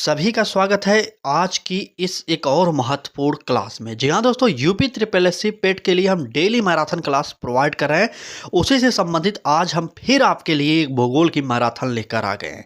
सभी का स्वागत है आज की इस एक और महत्वपूर्ण क्लास में। जी हाँ दोस्तों, यूपी ट्रिपल एससी पेट के लिए हम डेली मैराथन क्लास प्रोवाइड कर रहे हैं। उसी से संबंधित आज हम फिर आपके लिए एक भूगोल की मैराथन लेकर आ गए हैं।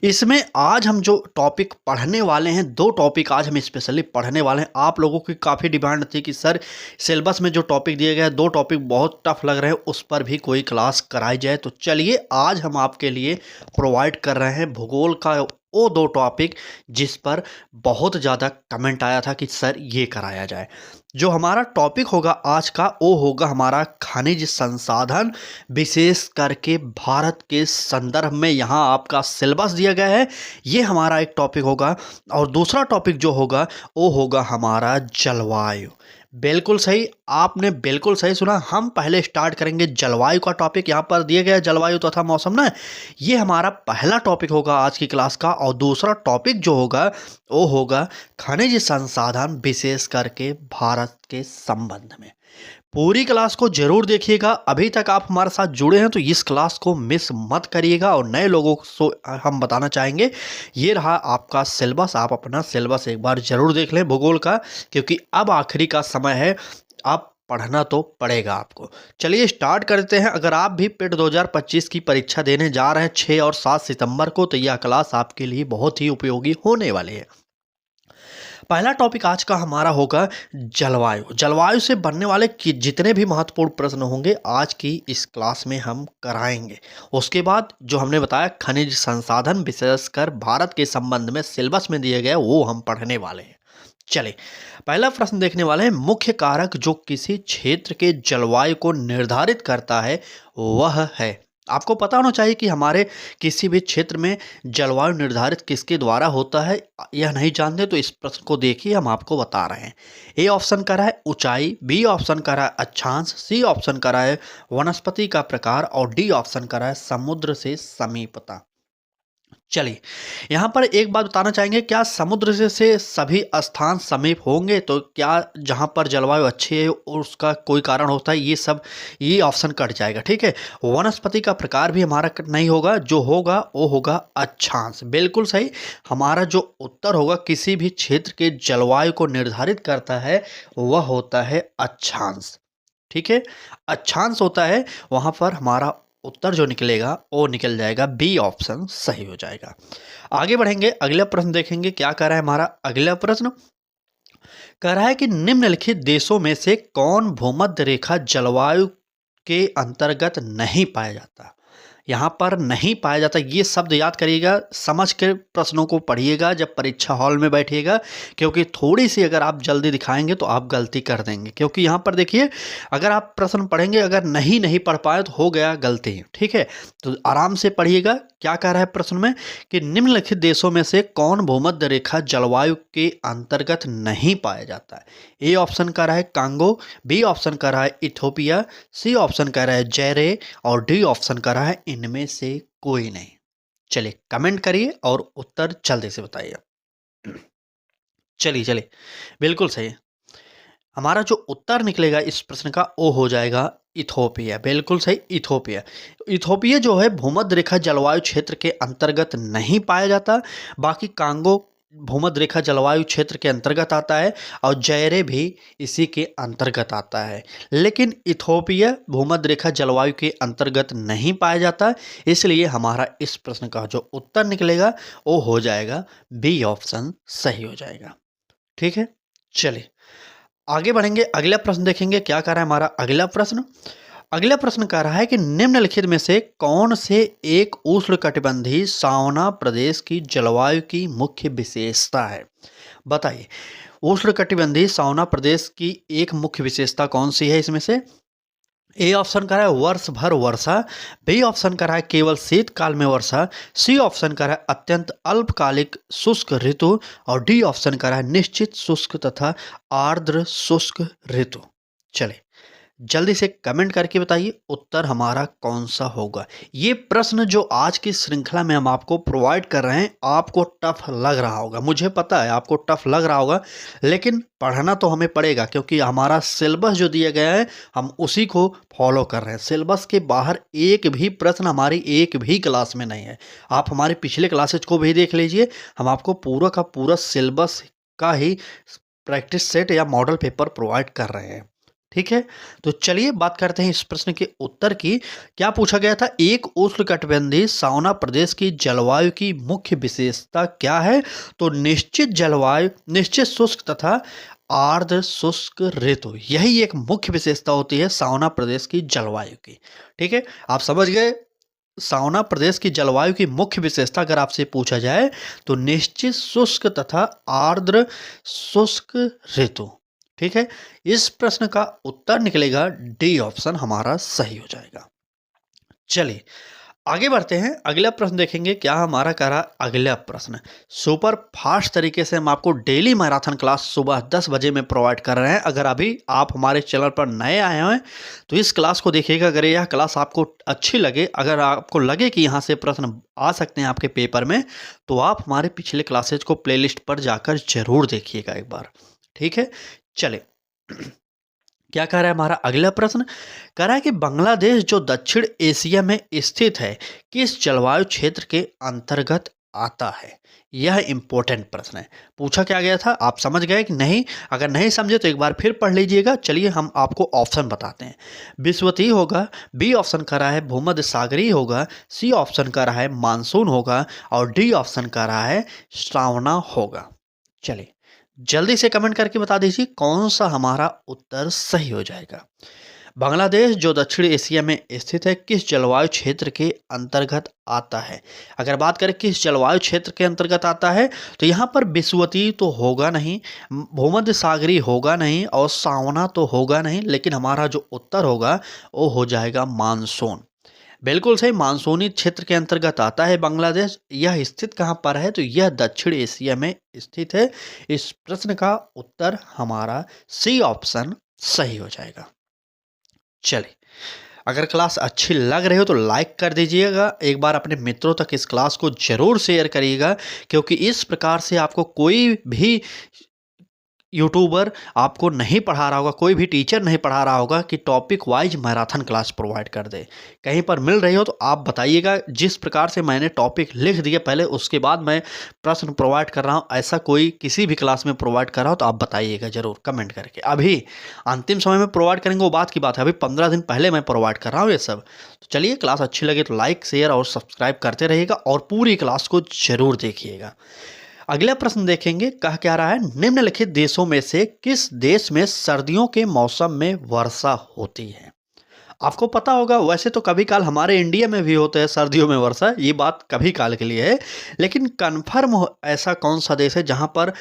इसमें आज हम जो टॉपिक पढ़ने वाले हैं, दो टॉपिक आज हम स्पेशली पढ़ने वाले हैं। आप लोगों की काफ़ी डिमांड थी कि सर सिलेबस में जो टॉपिक दिए गए दो टॉपिक बहुत टफ लग रहे हैं, उस पर भी कोई क्लास कराई जाए। तो चलिए आज हम आपके लिए प्रोवाइड कर रहे हैं भूगोल का वो दो टॉपिक जिस पर बहुत ज़्यादा कमेंट आया था कि सर ये कराया जाए। जो हमारा टॉपिक होगा आज का वो होगा हमारा खनिज संसाधन, विशेष करके भारत के संदर्भ में। यहाँ आपका सिलेबस दिया गया है, ये हमारा एक टॉपिक होगा। और दूसरा टॉपिक जो होगा वो होगा हमारा जलवायु। बिल्कुल सही, आपने बिल्कुल सही सुना। हम पहले स्टार्ट करेंगे जलवायु का टॉपिक। यहाँ पर दिए गए जलवायु तथा मौसम ना, ये हमारा पहला टॉपिक होगा आज की क्लास का। और दूसरा टॉपिक जो होगा वो होगा खनिज संसाधन, विशेष करके भारत के संबंध में। पूरी क्लास को जरूर देखिएगा। अभी तक आप हमारे साथ जुड़े हैं तो इस क्लास को मिस मत करिएगा। और नए लोगों को हम बताना चाहेंगे, ये रहा आपका सिलेबस। आप अपना सिलेबस एक बार जरूर देख लें भूगोल का, क्योंकि अब आखिरी का समय है, अब पढ़ना तो पड़ेगा आपको। चलिए स्टार्ट करते हैं। अगर आप भी पेट 2025 की परीक्षा देने जा रहे हैं 6 और 7 सितंबर को, तो यह क्लास आपके लिए बहुत ही उपयोगी होने वाली है। पहला टॉपिक आज का हमारा होगा जलवायु। जलवायु से बनने वाले जितने भी महत्वपूर्ण प्रश्न होंगे आज की इस क्लास में हम कराएंगे। उसके बाद जो हमने बताया खनिज संसाधन, विशेषकर भारत के संबंध में सिलेबस में दिए गए, वो हम पढ़ने वाले हैं। चलिए पहला प्रश्न देखने वाले हैं। मुख्य कारक जो किसी क्षेत्र के जलवायु को निर्धारित करता है वह है। आपको पता होना चाहिए कि हमारे किसी भी क्षेत्र में जलवायु निर्धारित किसके द्वारा होता है। यह नहीं जानते तो इस प्रश्न को देखिए, हम आपको बता रहे हैं। ए ऑप्शन का रहा है ऊंचाई, बी ऑप्शन का रहा है अक्षांश, सी ऑप्शन का रहा है वनस्पति का प्रकार और डी ऑप्शन का रहा है समुद्र से समीपता। चलिए यहाँ पर एक बात बताना चाहेंगे, क्या समुद्र से सभी स्थान समीप होंगे? तो क्या जहाँ पर जलवायु अच्छी है और उसका कोई कारण होता है, ये ऑप्शन कट जाएगा। ठीक है, वनस्पति का प्रकार भी हमारा नहीं होगा, जो होगा वो होगा अक्षांश। बिल्कुल सही, हमारा जो उत्तर होगा किसी भी क्षेत्र के जलवायु को निर्धारित करता है वह होता है अक्षांश। ठीक है, अक्षांश होता है, वहाँ पर हमारा उत्तर जो निकलेगा वो निकल जाएगा बी ऑप्शन सही हो जाएगा। आगे बढ़ेंगे, अगला प्रश्न देखेंगे क्या कह रहा है हमारा अगला प्रश्न। कह रहा है कि निम्नलिखित देशों में से कौन भूमध्य रेखा जलवायु के अंतर्गत नहीं पाया जाता। यहाँ पर नहीं पाया जाता, ये शब्द याद करिएगा, समझ के प्रश्नों को पढ़िएगा जब परीक्षा हॉल में बैठिएगा, क्योंकि थोड़ी सी अगर आप जल्दी दिखाएंगे तो आप गलती कर देंगे। क्योंकि यहाँ पर देखिए, अगर आप प्रश्न पढ़ेंगे, अगर नहीं पढ़ पाए तो हो गया गलती। ठीक है, तो आराम से पढ़िएगा। क्या कह रहा है प्रश्न में कि निम्नलिखित देशों में से कौन भूमध्य रेखा जलवायु के अंतर्गत नहीं पाया जाता है। ए ऑप्शन कह रहा है कांगो, बी ऑप्शन कह रहा है इथोपिया, सी ऑप्शन कह रहा है जैरे और डी ऑप्शन कह रहा है इनमें से कोई नहीं। चलिए कमेंट करिए और उत्तर जल्दी से बताइए। चलिए बिल्कुल सही, हमारा जो उत्तर निकलेगा इस प्रश्न का वो हो जाएगा इथोपिया। बिल्कुल सही, इथोपिया। इथोपिया जो है भूमध्य रेखा जलवायु क्षेत्र के अंतर्गत नहीं पाया जाता। बाकी कांगो भूमध्य रेखा जलवायु क्षेत्र के अंतर्गत आता है और जैरे भी इसी के अंतर्गत आता है, लेकिन इथोपिया भूमध्य रेखा जलवायु के अंतर्गत नहीं पाया जाता। इसलिए हमारा इस प्रश्न का जो उत्तर निकलेगा वो हो जाएगा बी ऑप्शन सही हो जाएगा। ठीक है, चलिए आगे बढ़ेंगे, अगला प्रश्न देखेंगे क्या कह रहा है हमारा अगला प्रश्न। अगला प्रश्न कह रहा है कि निम्नलिखित में से कौन से एक उष्णकटिबंधीय सावना प्रदेश की जलवायु की मुख्य विशेषता है। बताइए, उष्णकटिबंधीय सावना प्रदेश की एक मुख्य विशेषता कौन सी है इसमें से। ए ऑप्शन कर रहा है वर्ष भर वर्षा, बी ऑप्शन कर रहा है केवल शीतकाल में वर्षा, सी ऑप्शन कर रहा है अत्यंत अल्पकालिक शुष्क ऋतु और डी ऑप्शन कर रहा है निश्चित शुष्क तथा आर्द्र शुष्क ऋतु। चले जल्दी से कमेंट करके बताइए उत्तर हमारा कौन सा होगा। ये प्रश्न जो आज की श्रृंखला में हम आपको प्रोवाइड कर रहे हैं, आपको टफ लग रहा होगा, मुझे पता है आपको टफ लग रहा होगा, लेकिन पढ़ना तो हमें पड़ेगा क्योंकि हमारा सिलेबस जो दिया गया है हम उसी को फॉलो कर रहे हैं। सिलेबस के बाहर एक भी प्रश्न हमारी एक भी क्लास में नहीं है। आप हमारे पिछले क्लासेज को भी देख लीजिए, हम आपको पूरा का पूरा सिलेबस का ही प्रैक्टिस सेट या मॉडल पेपर प्रोवाइड कर रहे हैं। ठीक है, तो चलिए बात करते हैं इस प्रश्न के उत्तर की। क्या पूछा गया था, एक उष्णकटिबंधीय सावना प्रदेश की जलवायु की मुख्य विशेषता क्या है? तो निश्चित जलवायु, निश्चित शुष्क तथा आर्द्र शुष्क ऋतु, यही एक मुख्य विशेषता होती है सावना प्रदेश की जलवायु की। ठीक है, आप समझ गए। सावना प्रदेश की जलवायु की मुख्य विशेषता अगर आपसे पूछा जाए तो निश्चित शुष्क तथा आर्द्र शुष्क ऋतु। ठीक है, इस प्रश्न का उत्तर निकलेगा डी ऑप्शन हमारा सही हो जाएगा। चलिए आगे बढ़ते हैं, अगला प्रश्न देखेंगे। क्या हमारा कह रहा है अगला प्रश्न, सुपर फास्ट तरीके से हम आपको डेली मैराथन क्लास सुबह 10 बजे में प्रोवाइड कर रहे हैं। अगर अभी आप हमारे चैनल पर नए आए हैं तो इस क्लास को देखिएगा। अगर यह क्लास आपको अच्छी लगे, अगर आपको लगे कि यहाँ से प्रश्न आ सकते हैं आपके पेपर में, तो आप हमारे पिछले क्लासेज को प्लेलिस्ट पर जाकर जरूर देखिएगा एक बार। ठीक है, चले क्या कह रहा है हमारा अगला प्रश्न, कह रहा है कि बांग्लादेश जो दक्षिण एशिया में स्थित है किस जलवायु क्षेत्र के अंतर्गत आता है? यह इंपॉर्टेंट प्रश्न है। पूछा क्या गया था, आप समझ गए कि नहीं? अगर नहीं समझे तो एक बार फिर पढ़ लीजिएगा। चलिए हम आपको ऑप्शन बताते हैं। विषुवतीय होगा, बी ऑप्शन कर रहा है भूमध्य सागरीय होगा, सी ऑप्शन कर रहा है मानसून होगा और डी ऑप्शन कर रहा है सावना होगा। चलिए जल्दी से कमेंट करके बता दीजिए कौन सा हमारा उत्तर सही हो जाएगा। बांग्लादेश जो दक्षिण एशिया में स्थित है किस जलवायु क्षेत्र के अंतर्गत आता है? अगर बात करें किस जलवायु क्षेत्र के अंतर्गत आता है तो यहाँ पर विषुवतीय तो होगा नहीं, भूमध्य सागरीय होगा नहीं और सावना तो होगा नहीं, लेकिन हमारा जो उत्तर होगा वो हो जाएगा मानसून। बिल्कुल सही, मानसूनी क्षेत्र के अंतर्गत आता है बांग्लादेश। यह स्थित कहाँ पर है? तो यह दक्षिण एशिया में स्थित है। इस प्रश्न का उत्तर हमारा सी ऑप्शन सही हो जाएगा। चलिए अगर क्लास अच्छी लग रही हो तो लाइक कर दीजिएगा, एक बार अपने मित्रों तक इस क्लास को जरूर शेयर करिएगा, क्योंकि इस प्रकार से आपको कोई भी यूट्यूबर आपको नहीं पढ़ा रहा होगा, कोई भी टीचर नहीं पढ़ा रहा होगा कि topic wise marathon class provide कर दे। कहीं पर मिल रही हो तो आप बताइएगा। जिस प्रकार से मैंने टॉपिक लिख दिया पहले, उसके बाद मैं प्रश्न प्रोवाइड कर रहा हूँ, ऐसा कोई किसी भी क्लास में प्रोवाइड कर रहा हो तो आप बताइएगा ज़रूर कमेंट करके। अभी अंतिम समय में प्रोवाइड करेंगे वो बात की बात है, अभी 15 दिन पहले मैं प्रोवाइड कर रहा हूँ ये सब। तो चलिए क्लास अच्छी लगे तो लाइक शेयर और सब्सक्राइब करते रहिएगा और पूरी क्लास को जरूर देखिएगा। अगला प्रश्न देखेंगे, कह क्या रहा है, निम्नलिखित देशों में से किस देश में सर्दियों के मौसम में वर्षा होती है? आपको पता होगा वैसे तो कभी काल हमारे इंडिया में भी होता है सर्दियों में वर्षा, ये बात कभी काल के लिए है, लेकिन कन्फर्म ऐसा कौन सा देश है जहां पर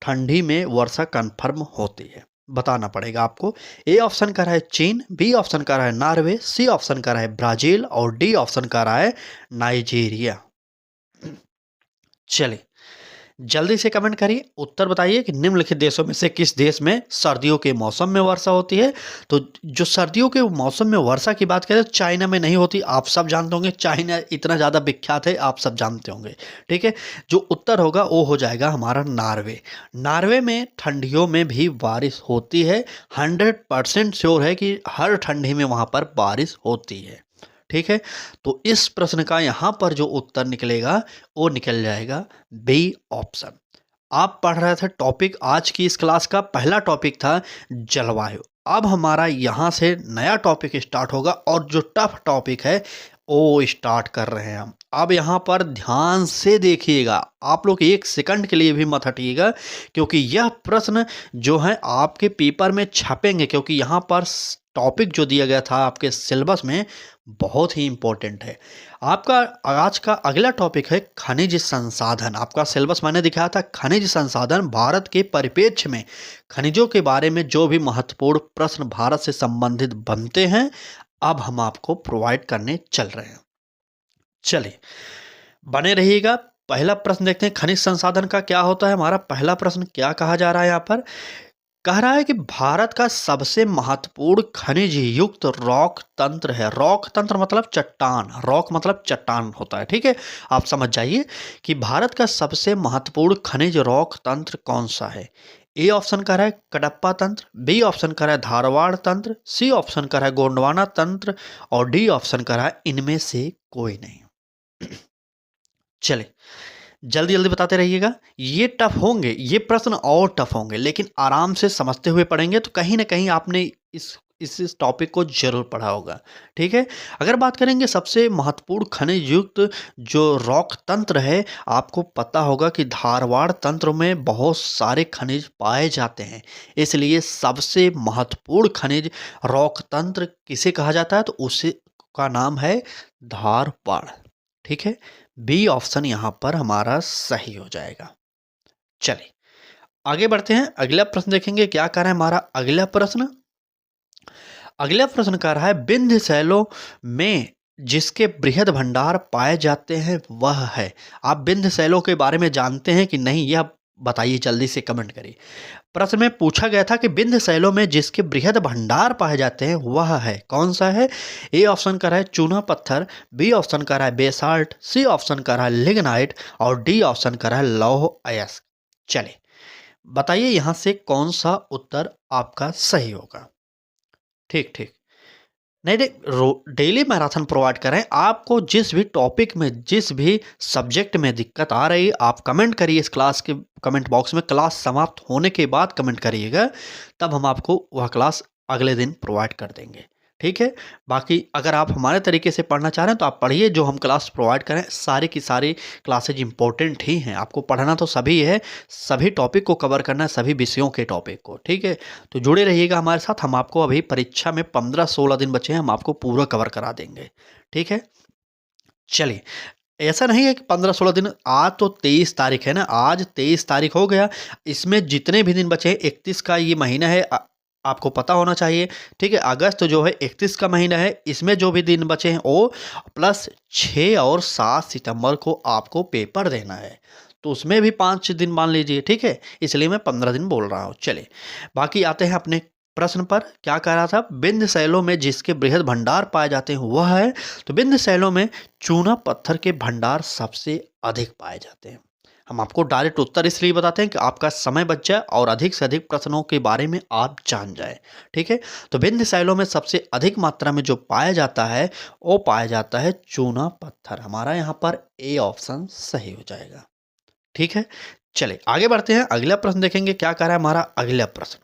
ठंडी में वर्षा कन्फर्म होती है? बताना पड़ेगा आपको। ए ऑप्शन का रहा है चीन, बी ऑप्शन का रहा है नॉर्वे, सी ऑप्शन का रहा है ब्राजील और डी ऑप्शन का रहा है नाइजीरिया। चलिए जल्दी से कमेंट करिए, उत्तर बताइए कि निम्नलिखित देशों में से किस देश में सर्दियों के मौसम में वर्षा होती है? तो जो सर्दियों के मौसम में वर्षा की बात करें तो चाइना में नहीं होती, आप सब जानते होंगे, चाइना इतना ज़्यादा विख्यात है, आप सब जानते होंगे। ठीक है, जो उत्तर होगा वो हो जाएगा हमारा नॉर्वे। नॉर्वे में ठंडियों में भी बारिश होती है, 100% श्योर है कि हर ठंडी में वहाँ पर बारिश होती है। ठीक है, तो इस प्रश्न का यहां पर जो उत्तर निकलेगा वो निकल जाएगा बी ऑप्शन। आप पढ़ रहे थे टॉपिक, आज की इस क्लास का पहला टॉपिक था जलवायु। अब हमारा यहां से नया टॉपिक स्टार्ट होगा और जो टफ टॉपिक है वो स्टार्ट कर रहे हैं हम। अब यहाँ पर ध्यान से देखिएगा, आप लोग एक सेकंड के लिए भी मत हटिएगा, क्योंकि यह प्रश्न जो है आपके पेपर में छपेंगे, क्योंकि यहाँ पर टॉपिक जो दिया गया था आपके सिलेबस में बहुत ही इम्पोर्टेंट है। आपका आज का अगला टॉपिक है खनिज संसाधन। आपका सिलेबस मैंने दिखाया था खनिज संसाधन, भारत के परिप्रेक्ष्य में खनिजों के बारे में जो भी महत्वपूर्ण प्रश्न भारत से संबंधित बनते हैं अब हम आपको प्रोवाइड करने चल रहे हैं। चलिए बने रहिएगा। पहला प्रश्न देखते हैं, खनिज संसाधन का क्या होता है। हमारा पहला प्रश्न क्या कहा जा रहा है यहाँ पर, कह रहा है कि भारत का सबसे महत्वपूर्ण खनिज युक्त रॉक तंत्र है। रॉक तंत्र मतलब चट्टान, रॉक मतलब चट्टान होता है, ठीक है। आप समझ जाइए कि भारत का सबसे महत्वपूर्ण खनिज रॉक तंत्र कौन सा है। ए ऑप्शन कर रहा है कडप्पा तंत्र, बी ऑप्शन कर रहा है धारवाड़ तंत्र, सी ऑप्शन कर रहा है गोंडवाना तंत्र और डी ऑप्शन कर रहा है इनमें से कोई नहीं। चले जल्दी जल्दी बताते रहिएगा। ये टफ होंगे, ये प्रश्न और टफ होंगे, लेकिन आराम से समझते हुए पढ़ेंगे तो कहीं ना कहीं आपने इस टॉपिक को जरूर पढ़ा होगा, ठीक है। अगर बात करेंगे सबसे महत्वपूर्ण खनिज युक्त जो रॉक तंत्र है, आपको पता होगा कि धारवाड़ तंत्र में बहुत सारे खनिज पाए जाते हैं, इसलिए सबसे महत्वपूर्ण खनिज रॉक तंत्र किसे कहा जाता है, तो उसे का नाम है धारवाड़, ठीक है। बी ऑप्शन यहां पर हमारा सही हो जाएगा। चलिए आगे बढ़ते हैं, अगला प्रश्न देखेंगे क्या कर रहा है हमारा अगला प्रश्न। अगला प्रश्न कर रहा है विंध्य शैलों में जिसके बृहद भंडार पाए जाते हैं वह है। आप विंध्य शैलों के बारे में जानते हैं कि नहीं, यह बताइए, जल्दी से कमेंट करिए। प्रश्न में पूछा गया था कि विंध्य शैलों में जिसके बृहद भंडार पाए जाते हैं वह है, कौन सा है। ए ऑप्शन का रहा है चूना पत्थर, बी ऑप्शन का रहा है बेसाल्ट, सी ऑप्शन का रहा है लिग्नाइट और डी ऑप्शन का रहा है लौह अयस्क। चलिए बताइए यहां से कौन सा उत्तर आपका सही होगा। ठीक ठीक, नहीं नहीं, डेली मैराथन प्रोवाइड करें। आपको जिस भी टॉपिक में, जिस भी सब्जेक्ट में दिक्कत आ रही, आप कमेंट करिए इस क्लास के कमेंट बॉक्स में। क्लास समाप्त होने के बाद कमेंट करिएगा, तब हम आपको वह क्लास अगले दिन प्रोवाइड कर देंगे, ठीक है। बाकी अगर आप हमारे तरीके से पढ़ना चाह रहे हैं तो आप पढ़िए, जो हम क्लास प्रोवाइड करें सारी की सारी क्लासेज इंपॉर्टेंट ही हैं। आपको पढ़ना तो सभी है, सभी टॉपिक को कवर करना है, सभी विषयों के टॉपिक को, ठीक है। तो जुड़े रहिएगा हमारे साथ। हम आपको अभी परीक्षा में 15-16 दिन बचे हैं, हम आपको पूरा कवर करा देंगे, ठीक है। चलिए ऐसा नहीं है कि 15-16 दिन, आज तो 23 तारीख है ना, आज 23 तारीख हो गया। इसमें जितने भी दिन बचे हैं, 31 का ये महीना है, आपको पता होना चाहिए, ठीक है। अगस्त जो है 31 का महीना है, इसमें जो भी दिन बचे हैं वो प्लस 6 और 7 सितंबर को आपको पेपर देना है, तो उसमें भी 5 दिन मान लीजिए, ठीक है। इसलिए मैं 15 दिन बोल रहा हूँ। चलिए बाकी आते हैं अपने प्रश्न पर। क्या कह रहा था, विंध्य शैलों में जिसके बृहद भंडार पाए जाते हैं वह है, तो विंध्य शैलों में चूना पत्थर के भंडार सबसे अधिक पाए जाते हैं। हम आपको डायरेक्ट उत्तर इसलिए बताते हैं कि आपका समय बच जाए और अधिक से अधिक प्रश्नों के बारे में आप जान जाए, ठीक है। तो विंध्य शैलों में सबसे अधिक मात्रा में जो पाया जाता है वो पाया जाता है चूना पत्थर। हमारा यहाँ पर ए ऑप्शन सही हो जाएगा, ठीक है। चलिए आगे बढ़ते हैं, अगला प्रश्न देखेंगे क्या कह रहा है हमारा अगला प्रश्न।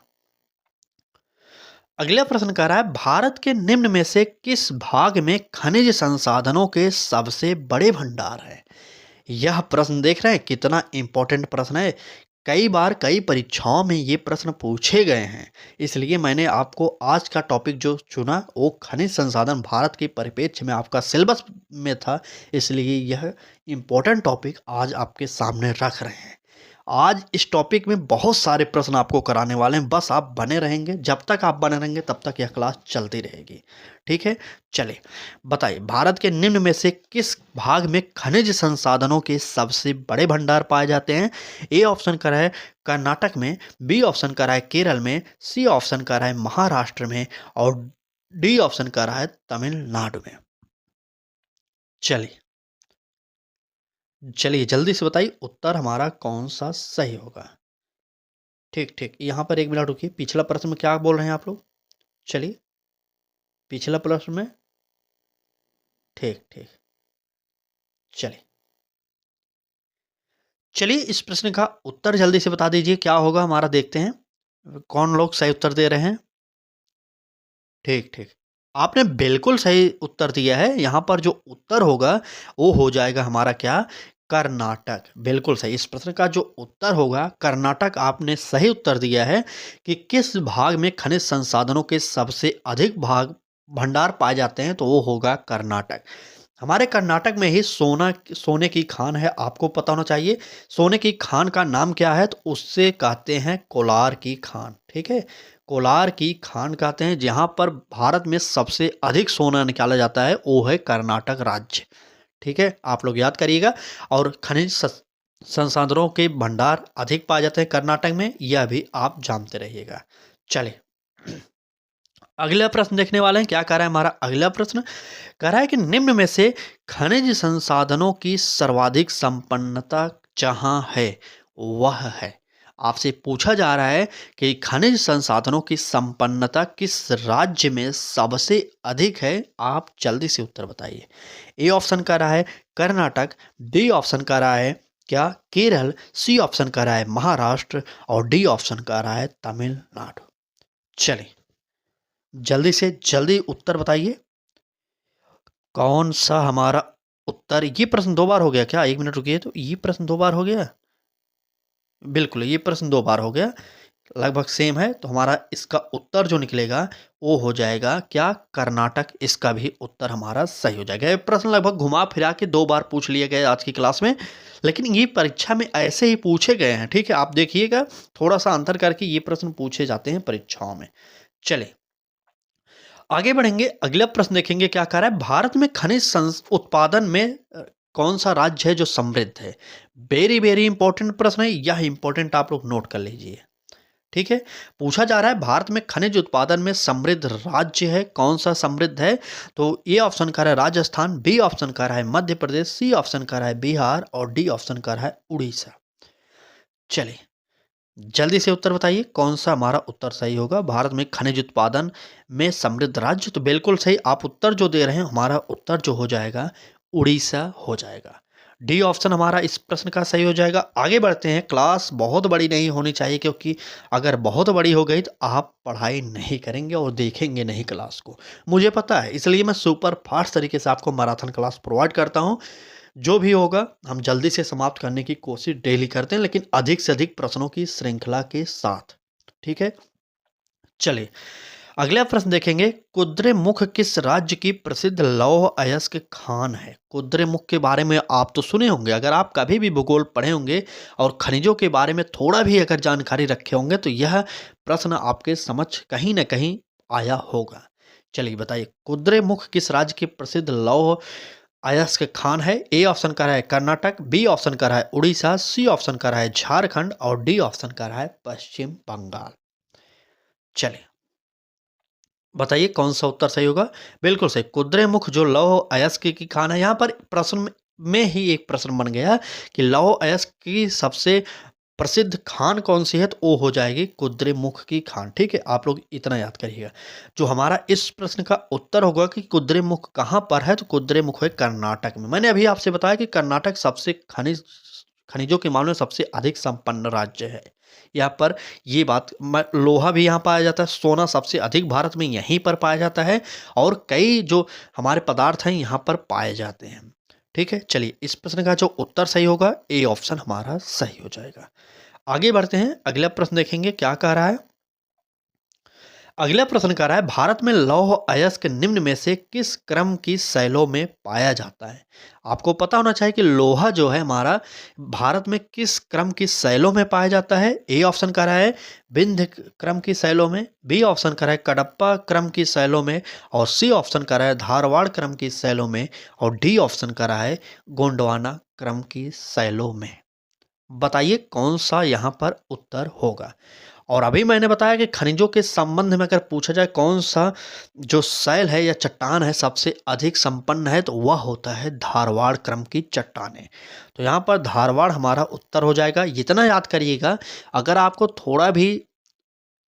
अगला प्रश्न कह रहा है भारत के निम्न में से किस भाग में खनिज संसाधनों के सबसे बड़े भंडार है। यह प्रश्न देख रहे हैं कितना इंपॉर्टेंट प्रश्न है। कई बार कई परीक्षाओं में ये प्रश्न पूछे गए हैं, इसलिए मैंने आपको आज का टॉपिक जो चुना वो खनिज संसाधन भारत के परिप्रेक्ष्य में आपका सिलेबस में था, इसलिए यह इंपॉर्टेंट टॉपिक आज आपके सामने रख रहे हैं। आज इस टॉपिक में बहुत सारे प्रश्न आपको कराने वाले हैं, बस आप बने रहेंगे। जब तक आप बने रहेंगे तब तक यह क्लास चलती रहेगी, ठीक है। चलिए बताइए भारत के निम्न में से किस भाग में खनिज संसाधनों के सबसे बड़े भंडार पाए जाते हैं। ए ऑप्शन का है कर्नाटक में, बी ऑप्शन का है केरल में, सी ऑप्शन का है महाराष्ट्र में और डी ऑप्शन का है तमिलनाडु में। चलिए चलिए जल्दी से बताइए उत्तर हमारा कौन सा सही होगा। ठीक ठीक, यहाँ पर 1 मिनट रुकिए। पिछला प्रश्न में क्या बोल रहे हैं आप लोग। चलिए पिछला प्रश्न में, ठीक ठीक, चलिए चलिए इस प्रश्न का उत्तर जल्दी से बता दीजिए क्या होगा हमारा। देखते हैं कौन लोग सही उत्तर दे रहे हैं। ठीक ठीक, आपने बिल्कुल सही उत्तर दिया है। यहाँ पर जो उत्तर होगा वो हो जाएगा हमारा क्या, कर्नाटक। बिल्कुल सही, इस प्रश्न का जो उत्तर होगा कर्नाटक। आपने सही उत्तर दिया है कि किस भाग में खनिज संसाधनों के सबसे अधिक भाग भंडार पाए जाते हैं, तो वो होगा कर्नाटक। हमारे कर्नाटक में ही सोने की खान है, आपको पता होना चाहिए। सोने की खान का नाम क्या है, तो उससे कहते हैं कोलार की खान, ठीक है। कोलार की खान कहते हैं। जहाँ पर भारत में सबसे अधिक सोना निकाला जाता है वो है कर्नाटक राज्य, ठीक है। आप लोग याद करिएगा। और संसाधनों के भंडार अधिक पाए जाते हैं कर्नाटक में, यह भी आप जानते रहिएगा। चलिए अगला प्रश्न देखने वाले हैं। क्या कह रहा है हमारा अगला प्रश्न? कह रहा है कि निम्न में से खनिज संसाधनों की सर्वाधिक संपन्नता जहां है वह है। आपसे पूछा जा रहा है कि खनिज संसाधनों की संपन्नता किस राज्य में सबसे अधिक है। आप जल्दी से उत्तर बताइए। ए ऑप्शन कह रहा है कर्नाटक, डी ऑप्शन कह रहा है क्या केरल, सी ऑप्शन कह रहा है महाराष्ट्र और डी ऑप्शन कह रहा है तमिलनाडु। चलिए जल्दी से जल्दी उत्तर बताइए कौन सा हमारा उत्तर। ये प्रश्न दो बार हो गया क्या? एक मिनट रुकिए, तो ये प्रश्न दो बार हो गया? बिल्कुल ये प्रश्न दो बार हो गया, लगभग सेम है। तो हमारा इसका उत्तर जो निकलेगा वो हो जाएगा क्या कर्नाटक। इसका भी उत्तर हमारा सही हो जाएगा। ये प्रश्न लगभग घुमा फिरा के दो बार पूछ लिए गए आज की क्लास में, लेकिन ये परीक्षा में ऐसे ही पूछे गए हैं। ठीक है, आप देखिएगा थोड़ा सा अंतर करके ये प्रश्न पूछे जाते हैं परीक्षाओं में। चलिए आगे बढ़ेंगे, अगला प्रश्न देखेंगे। क्या कह रहा है भारत में खनिज उत्पादन में कौन सा राज्य है जो समृद्ध है। वेरी वेरी इंपॉर्टेंट प्रश्न है, यह इंपॉर्टेंट आप लोग नोट कर लीजिए। ठीक है, पूछा जा रहा है भारत में खनिज उत्पादन में समृद्ध राज्य है कौन सा समृद्ध है। तो ए ऑप्शन कह रहा है राजस्थान, बी ऑप्शन कह रहा है मध्य प्रदेश, सी ऑप्शन कह रहा है बिहार और डी ऑप्शन कह रहा है उड़ीसा। चलिए जल्दी से उत्तर बताइए कौन सा हमारा उत्तर सही होगा। भारत में खनिज उत्पादन में समृद्ध राज्य, तो बिल्कुल सही आप उत्तर जो दे रहे हैं, हमारा उत्तर जो हो जाएगा उड़ीसा हो जाएगा। डी ऑप्शन हमारा इस प्रश्न का सही हो जाएगा। आगे बढ़ते हैं। क्लास बहुत बड़ी नहीं होनी चाहिए, क्योंकि अगर बहुत बड़ी हो गई तो आप पढ़ाई नहीं करेंगे और देखेंगे नहीं क्लास को, मुझे पता है। इसलिए मैं सुपर फास्ट तरीके से आपको मैराथन क्लास प्रोवाइड करता हूँ। जो भी होगा हम जल्दी से समाप्त करने की कोशिश डेली करते हैं, लेकिन अधिक से अधिक प्रश्नों की श्रृंखला के साथ। ठीक है, चलिए अगला प्रश्न देखेंगे। कुद्रेमुख किस राज्य की प्रसिद्ध लौह अयस्क खान है। कुद्रेमुख के बारे में आप तो सुने होंगे, अगर आप कभी भी भूगोल पढ़े होंगे और खनिजों के बारे में थोड़ा भी अगर जानकारी रखे होंगे, तो यह प्रश्न आपके समझ कहीं ना कहीं आया होगा। चलिए बताइए कुद्रेमुख किस राज्य की प्रसिद्ध लौह अयस्क खान है। ए ऑप्शन का रहा है कर्नाटक, बी ऑप्शन का रहा है उड़ीसा, सी ऑप्शन का रहा है झारखंड और डी ऑप्शन का रहा है पश्चिम बंगाल। चलिए बताइए कौन सा उत्तर सही होगा। बिल्कुल सही, कुद्रेमुख जो लौह अयस्क की खान है। यहाँ पर प्रश्न में ही एक प्रश्न बन गया कि लौह अयस्क की सबसे प्रसिद्ध खान कौन सी है, तो वो हो जाएगी कुद्रेमुख की खान। ठीक है, आप लोग इतना याद करिएगा। जो हमारा इस प्रश्न का उत्तर होगा कि कुद्रेमुख कहाँ पर है, तो कुद्रेमुख है कर्नाटक में। मैंने अभी आपसे बताया कि कर्नाटक सबसे खनिजों के मामले में सबसे अधिक संपन्न राज्य है। यहाँ पर ये बात, लोहा भी यहाँ पाया जाता है, सोना सबसे अधिक भारत में यहीं पर पाया जाता है, और कई जो हमारे पदार्थ हैं यहाँ पर पाए जाते हैं। ठीक है, चलिए इस प्रश्न का जो उत्तर सही होगा ए ऑप्शन हमारा सही हो जाएगा। आगे बढ़ते हैं, अगला प्रश्न देखेंगे क्या कह रहा है। अगला प्रश्न कह रहा है भारत में लौह अयस्क निम्न में से किस क्रम की शैलों में पाया जाता है। आपको पता होना चाहिए कि लोहा जो है हमारा भारत में किस क्रम की शैलों में पाया जाता है। ए ऑप्शन कह रहा है विंध्य क्रम की शैलों में, बी ऑप्शन कह रहा है कडप्पा क्रम की शैलों में और सी ऑप्शन कह रहा है धारवाड़ क्रम की शैलों में और डी ऑप्शन कह रहा है गोंडवाना क्रम की शैलों में। बताइए कौन सा यहाँ पर उत्तर होगा। और अभी मैंने बताया कि खनिजों के संबंध में अगर पूछा जाए कौन सा जो शैल है या चट्टान है सबसे अधिक संपन्न है, तो वह होता है धारवाड़ क्रम की चट्टानें। तो यहाँ पर धारवाड़ हमारा उत्तर हो जाएगा। इतना याद करिएगा, अगर आपको थोड़ा भी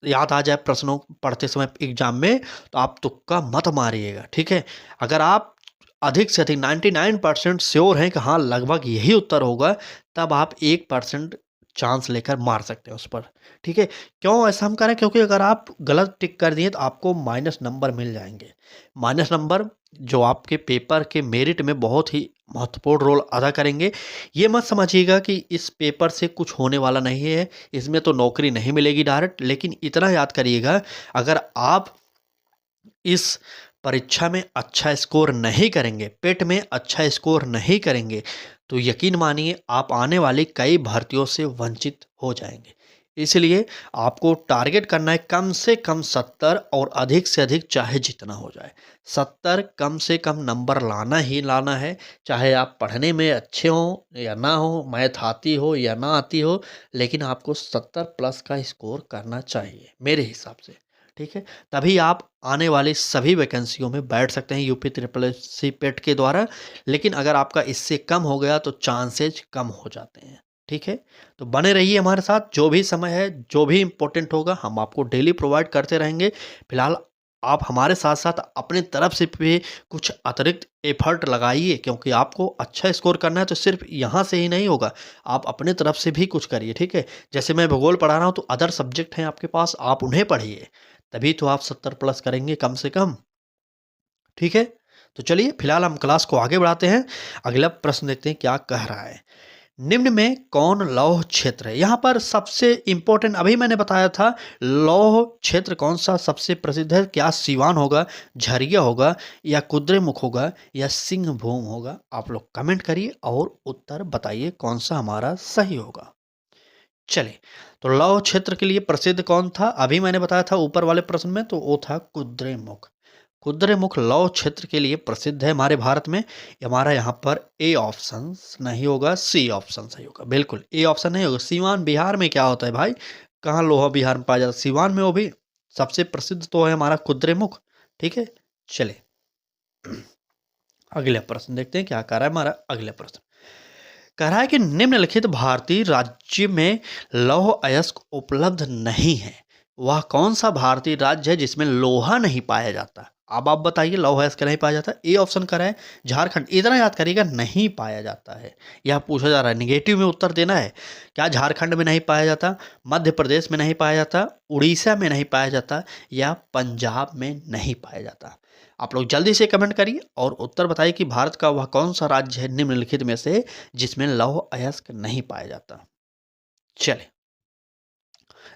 याद आ जाए प्रश्नों पढ़ते समय एग्जाम में, तो आप तुक्का मत मारिएगा। ठीक है, अगर आप अधिक से अधिक 99% श्योर हैं कि हाँ लगभग यही उत्तर होगा, तब आप 1% चांस लेकर मार सकते हैं उस पर। ठीक है, क्यों ऐसा हम करें, क्योंकि अगर आप गलत टिक कर दिए तो आपको माइनस नंबर मिल जाएंगे। माइनस नंबर जो आपके पेपर के मेरिट में बहुत ही महत्वपूर्ण रोल अदा करेंगे। ये मत समझिएगा कि इस पेपर से कुछ होने वाला नहीं है, इसमें तो नौकरी नहीं मिलेगी डायरेक्ट, लेकिन इतना याद करिएगा अगर आप इस परीक्षा में अच्छा स्कोर नहीं करेंगे, पेट में अच्छा स्कोर नहीं करेंगे, तो यकीन मानिए आप आने वाली कई भर्तियों से वंचित हो जाएंगे। इसलिए आपको टारगेट करना है कम से कम 70 और अधिक से अधिक चाहे जितना हो जाए। 70 कम से कम नंबर लाना ही लाना है, चाहे आप पढ़ने में अच्छे हों या ना हो, मैथ आती हो या ना आती हो, लेकिन आपको 70 प्लस का स्कोर करना चाहिए मेरे हिसाब से, ठीक है? तभी आप आने वाली सभी वैकेंसियों में बैठ सकते हैं यूपी ट्रिपल एस सी पेट के द्वारा। लेकिन अगर आपका इससे कम हो गया तो चांसेज कम हो जाते हैं, ठीक है? तो बने रहिए हमारे साथ, जो भी समय है, जो भी इम्पोर्टेंट होगा हम आपको डेली प्रोवाइड करते रहेंगे। फिलहाल आप हमारे साथ-साथ अपने तरफ से भी कुछ अतिरिक्त एफर्ट लगाइए, क्योंकि आपको अच्छा स्कोर करना है तो सिर्फ़ यहाँ से ही नहीं होगा, आप अपने तरफ से भी कुछ करिए, ठीक है? जैसे मैं भूगोल पढ़ा रहा हूँ तो अदर सब्जेक्ट हैं आपके पास, आप उन्हें पढ़िए, तभी तो आप 70 प्लस करेंगे कम से कम, ठीक है? तो चलिए फिलहाल हम क्लास को आगे बढ़ाते हैं, अगला प्रश्न देखते हैं क्या कह रहा है। निम्न में कौन लौह क्षेत्र है? यहाँ पर सबसे इम्पोर्टेंट अभी मैंने बताया था, लौह क्षेत्र कौन सा सबसे प्रसिद्ध है? क्या सीवान होगा, झरिया होगा या कुद्रेमुख होगा या सिंहभूम होगा? आप लोग कमेंट करिए और उत्तर बताइए कौन सा हमारा सही होगा। चलिए, तो लौह क्षेत्र के लिए प्रसिद्ध कौन था? अभी मैंने बताया था ऊपर वाले प्रश्न में, तो वो था कुद्रेमुख। कुद्रेमुख लौह क्षेत्र के लिए प्रसिद्ध है हमारे भारत में। हमारा यहाँ पर ए ऑप्शन नहीं होगा, सी ऑप्शन सही होगा। बिल्कुल ए ऑप्शन नहीं होगा। सीवान बिहार में क्या होता है भाई? कहाँ लोहा बिहार में पाया जाता है? सीवान में, वो भी सबसे प्रसिद्ध तो है हमारा कुद्रेमुख, ठीक है? चलिए अगला प्रश्न देखते हैं क्या कह रहा है हमारा अगला प्रश्न। कह रहा है कि निम्नलिखित भारतीय राज्य में लौह अयस्क उपलब्ध नहीं है। वह कौन सा भारतीय राज्य है जिसमें लोहा नहीं पाया जाता? अब आप बताइए, लौह अयस्क नहीं पाया जाता। ए ऑप्शन करा है झारखंड। इतना याद करिएगा, नहीं पाया जाता है, यह पूछा जा रहा है, निगेटिव में उत्तर देना है। क्या झारखंड में नहीं पाया जाता, मध्य प्रदेश में नहीं पाया जाता, उड़ीसा में नहीं पाया जाता या पंजाब में नहीं पाया जाता? आप लोग जल्दी से कमेंट करिए और उत्तर बताइए कि भारत का वह कौन सा राज्य है निम्नलिखित में से जिसमें लौह अयस्क नहीं पाया जाता। चलिए,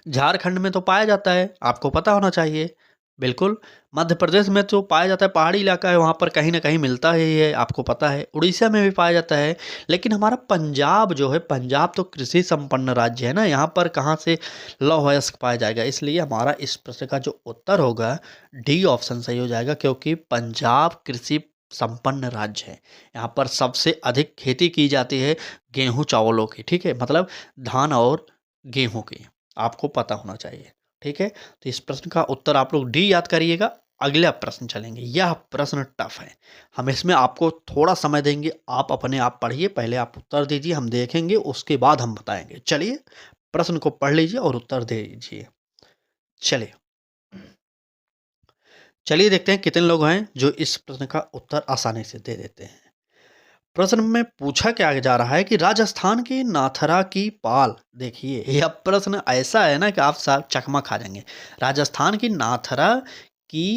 झारखंड में तो पाया जाता है, आपको पता होना चाहिए। बिल्कुल, मध्य प्रदेश में तो पाया जाता है, पहाड़ी इलाका है, वहाँ पर कहीं न कहीं मिलता ही है, आपको पता है। उड़ीसा में भी पाया जाता है, लेकिन हमारा पंजाब जो है, पंजाब तो कृषि संपन्न राज्य है ना, यहाँ पर कहाँ से लौह अयस्क पाया जाएगा? इसलिए हमारा इस प्रश्न का जो उत्तर होगा, डी ऑप्शन सही हो जाएगा, क्योंकि पंजाब कृषि संपन्न राज्य है। यहाँ पर सबसे अधिक खेती की जाती है गेहूँ चावलों की, ठीक है? मतलब धान और गेहूँ की। आपको पता होना चाहिए, ठीक है? तो इस प्रश्न का उत्तर आप लोग डी याद करिएगा। अगला प्रश्न चलेंगे, यह प्रश्न टफ है, हम इसमें आपको थोड़ा समय देंगे, आप अपने आप पढ़िए, पहले आप उत्तर दीजिए, हम देखेंगे, उसके बाद हम बताएंगे। चलिए प्रश्न को पढ़ लीजिए और उत्तर दे दीजिए। चलिए चलिए देखते हैं कितने लोग हैं जो इस प्रश्न का उत्तर आसानी से दे देते हैं। प्रश्न में पूछा क्या जा रहा है कि राजस्थान की नाथरा की पाल, देखिए यह प्रश्न ऐसा है ना कि आप साहब चकमा खा जाएंगे। राजस्थान की नाथरा की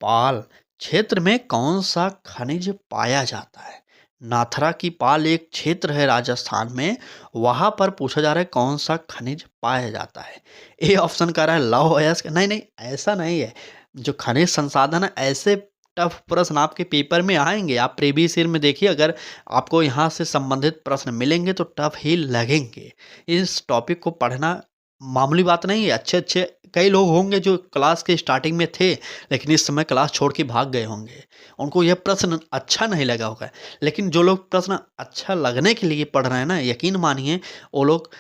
पाल क्षेत्र में कौन सा खनिज पाया जाता है? नाथरा की पाल एक क्षेत्र है राजस्थान में, वहां पर पूछा जा रहा है कौन सा खनिज पाया जाता है। ए ऑप्शन कह रहा है लौह अयस्क। नहीं नहीं, ऐसा नहीं है। जो खनिज संसाधन है, ऐसे टफ प्रश्न आपके पेपर में आएँगे। आप प्रीवियस ईयर में देखिए, अगर आपको यहाँ से संबंधित प्रश्न मिलेंगे तो टफ ही लगेंगे। इस टॉपिक को पढ़ना मामूली बात नहीं है। अच्छे-अच्छे कई लोग होंगे जो क्लास के स्टार्टिंग में थे, लेकिन इस समय क्लास छोड़ के भाग गए होंगे। उनको यह प्रश्न अच्छा नहीं लगा होगा। लेकिन जो लोग प्रश्न अच्छा लगने के लिए पढ़ रहे हैं ना, यकीन मानिए वो लोग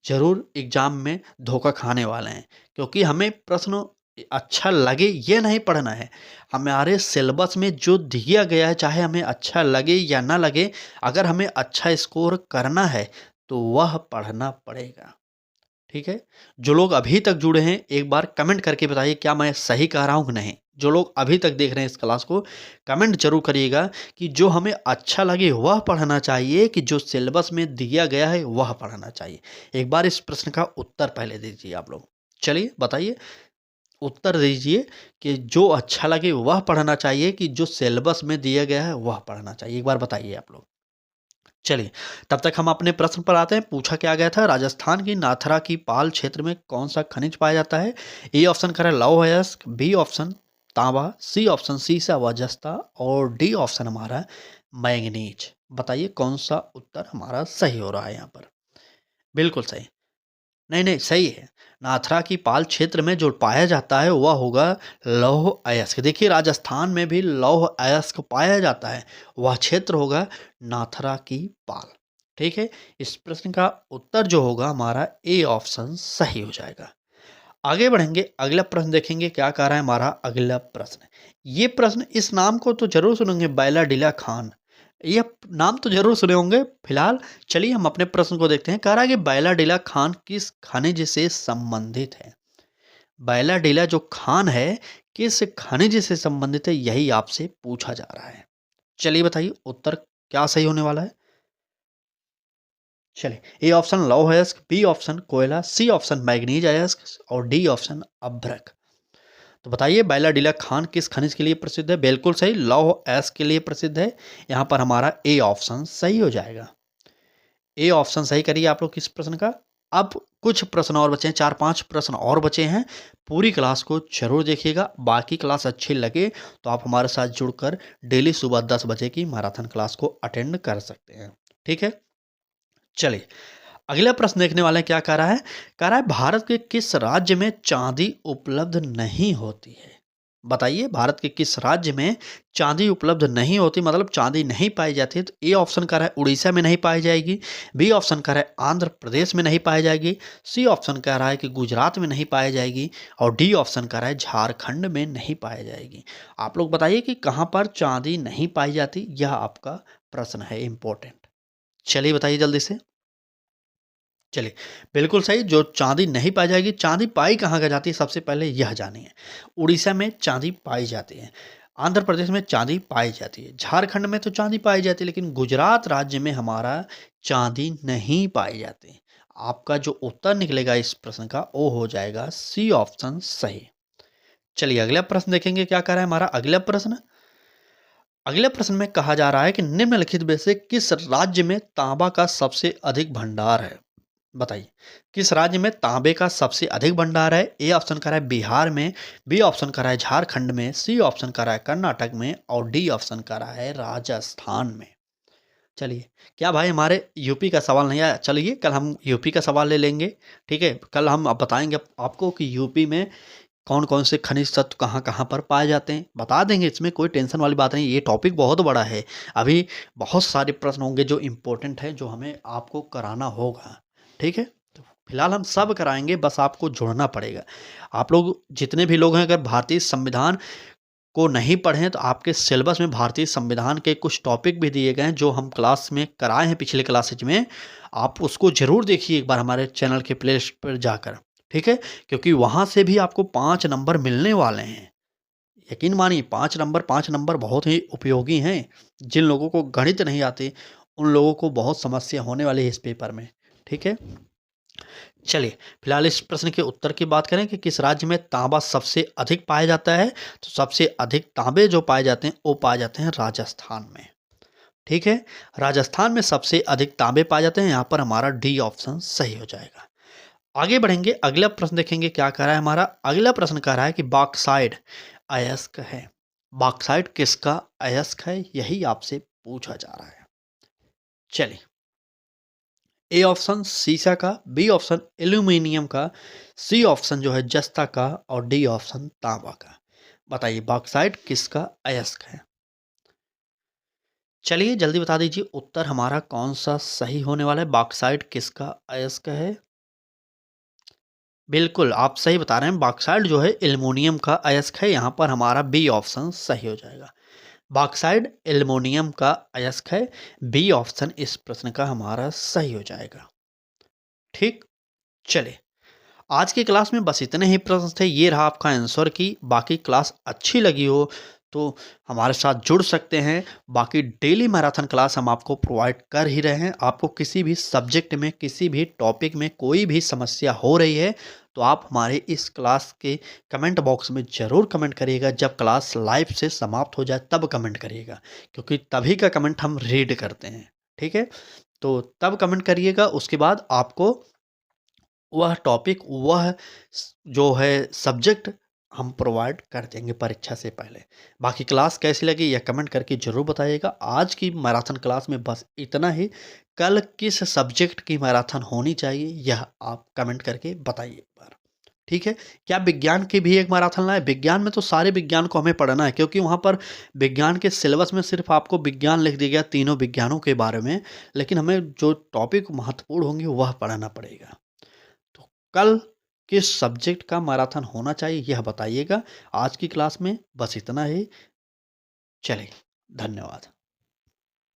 ज़रूर एग्ज़ाम में धोखा खाने वाले हैं, क्योंकि हमें प्रश्न अच्छा लगे ये नहीं पढ़ना है। हमारे सिलेबस में जो दिया गया है, चाहे हमें अच्छा लगे या ना लगे, अगर हमें अच्छा स्कोर करना है तो वह पढ़ना पड़ेगा। ठीक है? जो लोग अभी तक जुड़े हैं, एक बार कमेंट करके बताइए क्या मैं सही कह रहा हूँ कि नहीं? जो लोग अभी तक देख रहे हैं इस क्लास को, कमेंट ज़रूर करिएगा कि जो हमें अच्छा लगे वह पढ़ना चाहिए कि जो सिलेबस में दिया गया है वह पढ़ना चाहिए। एक बार इस प्रश्न का उत्तर पहले दीजिए आप लोग। चलिए बताइए, उत्तर दीजिए कि जो अच्छा लगे वह पढ़ना चाहिए कि जो सिलेबस में दिया गया है वह पढ़ना चाहिए। एक बार बताइए आप लोग। चलिए, तब तक हम अपने प्रश्न पर आते हैं। पूछा क्या गया था, राजस्थान की नाथरा की पाल क्षेत्र में कौन सा खनिज पाया जाता है? ए ऑप्शन करें लौह अयस्क, बी ऑप्शन तांबा, सी ऑप्शन सीसा व जस्ता और डी ऑप्शन हमारा मैंगनीज। बताइए कौन सा उत्तर हमारा सही हो रहा है यहाँ पर? बिल्कुल सही। नहीं, नहीं, सही है। नाथरा की पाल क्षेत्र में जो पाया जाता है वह होगा लौह अयस्क। देखिए राजस्थान में भी लौह अयस्क पाया जाता है, वह क्षेत्र होगा नाथरा की पाल। ठीक है? इस प्रश्न का उत्तर जो होगा हमारा ए ऑप्शन सही हो जाएगा। आगे बढ़ेंगे, अगला प्रश्न देखेंगे क्या कह रहा है हमारा अगला प्रश्न। ये प्रश्न, इस नाम को तो जरूर सुनेंगे, बैलाडीला खान। ये नाम तो जरूर सुने होंगे। फिलहाल चलिए हम अपने प्रश्न को देखते हैं। कह रहा है कि बैलाडीला खान किस खनिज से संबंधित है। बैलाडीला जो खान है किस खनिज से संबंधित है, यही आपसे पूछा जा रहा है। चलिए बताइए उत्तर क्या सही होने वाला है। चलिए, ए ऑप्शन लौह अयस्क, बी ऑप्शन कोयला, सी ऑप्शन मैग्नीज अयस्क और डी ऑप्शन अभ्रक। तो बताइए बैलाडीला खान किस खनिज के लिए प्रसिद्ध है। बिल्कुल सही, लौह अयस्क के लिए प्रसिद्ध है। यहाँ पर हमारा ए ऑप्शन सही हो जाएगा। ए ऑप्शन सही करिए आप लोग किस प्रश्न का। अब कुछ प्रश्न और बचे हैं, 4-5 प्रश्न और बचे हैं। पूरी क्लास को जरूर देखिएगा। बाकी क्लास अच्छी लगे तो आप हमारे साथ जुड़कर डेली सुबह 10 बजे की मैराथन क्लास को अटेंड कर सकते हैं। ठीक है, चलिए अगला प्रश्न देखने वाले हैं। क्या कह रहा है। कह रहा है भारत के किस राज्य में चांदी उपलब्ध नहीं होती है। बताइए भारत के किस राज्य में चांदी उपलब्ध नहीं होती, मतलब चांदी नहीं पाई जाती है। तो ए ऑप्शन कह रहा है उड़ीसा में नहीं पाई जाएगी, बी ऑप्शन कह रहा है आंध्र प्रदेश में नहीं पाई जाएगी, सी ऑप्शन कह रहा है कि गुजरात में नहीं पाई जाएगी और डी ऑप्शन कह रहा है झारखंड में नहीं पाई जाएगी। आप लोग बताइए कि कहाँ पर चांदी नहीं पाई जाती, यह आपका प्रश्न है इंपॉर्टेंट। चलिए बताइए जल्दी से। चलिए, बिल्कुल सही, जो चांदी नहीं पाई जाएगी। चांदी पाई कहाँ का जाती है सबसे पहले यह जानिए। उड़ीसा में चांदी पाई जाती है, आंध्र प्रदेश में चांदी पाई जाती है, झारखंड में तो चांदी पाई जाती है, लेकिन गुजरात राज्य में हमारा चांदी नहीं पाई जाती। आपका जो उत्तर निकलेगा इस प्रश्न का वो हो जाएगा सी ऑप्शन सही। चलिए अगला प्रश्न देखेंगे क्या कह रहा है हमारा अगला प्रश्न। अगले प्रश्न में कहा जा रहा है कि निम्नलिखित में से किस राज्य में तांबा का सबसे अधिक भंडार है। बताइए किस राज्य में तांबे का सबसे अधिक भंडार है। ए ऑप्शन कर रहा है बिहार में, बी ऑप्शन कर रहा है झारखंड में, सी ऑप्शन कर रहा है कर्नाटक में और डी ऑप्शन कर रहा है राजस्थान में। चलिए, क्या भाई हमारे यूपी का सवाल नहीं आया। चलिए कल हम यूपी का सवाल ले लेंगे। ठीक है, कल हम अब बताएंगे आपको कि यूपी में कौन कौन से खनिज तत्व कहाँ कहाँ पर पाए जाते हैं, बता देंगे। इसमें कोई टेंशन वाली बात नहीं, ये टॉपिक बहुत बड़ा है। अभी बहुत सारे प्रश्न होंगे जो इम्पोर्टेंट है, जो हमें आपको कराना होगा। ठीक है, तो फिलहाल हम सब कराएंगे, बस आपको जुड़ना पड़ेगा। आप लोग जितने भी लोग हैं अगर भारतीय संविधान को नहीं पढ़ें तो आपके सिलेबस में भारतीय संविधान के कुछ टॉपिक भी दिए गए हैं जो हम क्लास में कराए हैं पिछले क्लासेज में। आप उसको ज़रूर देखिए एक बार हमारे चैनल के प्ले लिस्ट पर जाकर। ठीक है, क्योंकि वहाँ से भी आपको 5 नंबर मिलने वाले हैं। यकीन मानिए 5 नंबर बहुत ही उपयोगी हैं। जिन लोगों को गणित नहीं आते उन लोगों को बहुत समस्या होने वाली है इस पेपर में। ठीक है, चलिए फिलहाल इस प्रश्न के उत्तर की बात करें कि किस राज्य में तांबा सबसे अधिक पाया जाता है। तो सबसे अधिक तांबे जो पाए जाते हैं वो पाए जाते हैं राजस्थान में। ठीक है, राजस्थान में सबसे अधिक तांबे पाए जाते हैं। यहाँ पर हमारा डी ऑप्शन सही हो जाएगा। आगे बढ़ेंगे, अगला प्रश्न देखेंगे क्या कह रहा है हमारा अगला प्रश्न। कह रहा है कि बॉक्साइट अयस्क है। बॉक्साइट किसका अयस्क है, यही आपसे पूछा जा रहा है। चलिए, ए ऑप्शन सीसा का, बी ऑप्शन एल्यूमिनियम का, सी ऑप्शन जो है जस्ता का और डी ऑप्शन तांबा का। बताइए बॉक्साइट किसका अयस्क है। चलिए जल्दी बता दीजिए उत्तर हमारा कौन सा सही होने वाला है। बॉक्साइट किसका अयस्क है। बिल्कुल आप सही बता रहे हैं, बॉक्साइट जो है एल्युमिनियम का अयस्क है। यहाँ पर हमारा बी ऑप्शन सही हो जाएगा। बॉक्साइट एल्युमिनियम का अयस्क है, बी ऑप्शन इस प्रश्न का हमारा सही हो जाएगा। ठीक, चलिए आज की क्लास में बस इतने ही प्रश्न थे। ये रहा आपका आंसर की। बाकी क्लास अच्छी लगी हो तो हमारे साथ जुड़ सकते हैं। बाकी डेली मैराथन क्लास हम आपको प्रोवाइड कर ही रहे हैं। आपको किसी भी सब्जेक्ट में किसी भी टॉपिक में कोई भी समस्या हो रही है तो आप हमारे इस क्लास के कमेंट बॉक्स में ज़रूर कमेंट करिएगा। जब क्लास लाइव से समाप्त हो जाए तब कमेंट करिएगा, क्योंकि तभी का कमेंट हम रीड करते हैं। ठीक है, तो तब कमेंट करिएगा। उसके बाद आपको वह टॉपिक, वह जो है सब्जेक्ट हम प्रोवाइड कर देंगे परीक्षा से पहले। बाकी क्लास कैसी लगी यह कमेंट करके ज़रूर बताइएगा। आज की मैराथन क्लास में बस इतना ही। कल किस सब्जेक्ट की मैराथन होनी चाहिए यह आप कमेंट करके बताइए एक बार। ठीक है? क्या विज्ञान की भी एक मैराथन लाएँ? विज्ञान में तो सारे विज्ञान को हमें पढ़ना है, क्योंकि वहाँ पर विज्ञान के सिलेबस में सिर्फ़ आपको विज्ञान लिख दिया गया, तीनों विज्ञानों के बारे में, लेकिन हमें जो टॉपिक महत्वपूर्ण होंगे वह पढ़ना पड़ेगा। तो कल किस सब्जेक्ट का मैराथन होना चाहिए यह बताइएगा। आज की क्लास में बस इतना ही। चलिए, धन्यवाद।